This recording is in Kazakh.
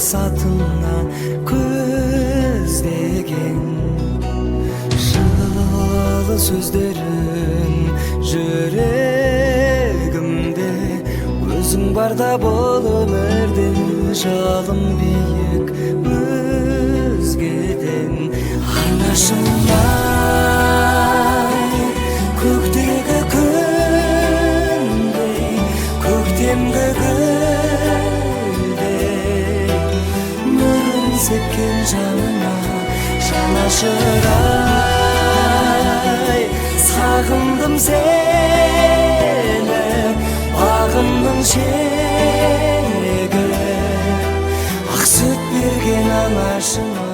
мақсатыңа көздеген жылы сөздерің жүрегімде өзің барда бол өмірде жалым биік өзгеден анашымдай көктегі күндей көктемгі гүлдей нұрын сепкен жанына жанашырай сағындым сені бағымның шегі ақ сүт берген анашыма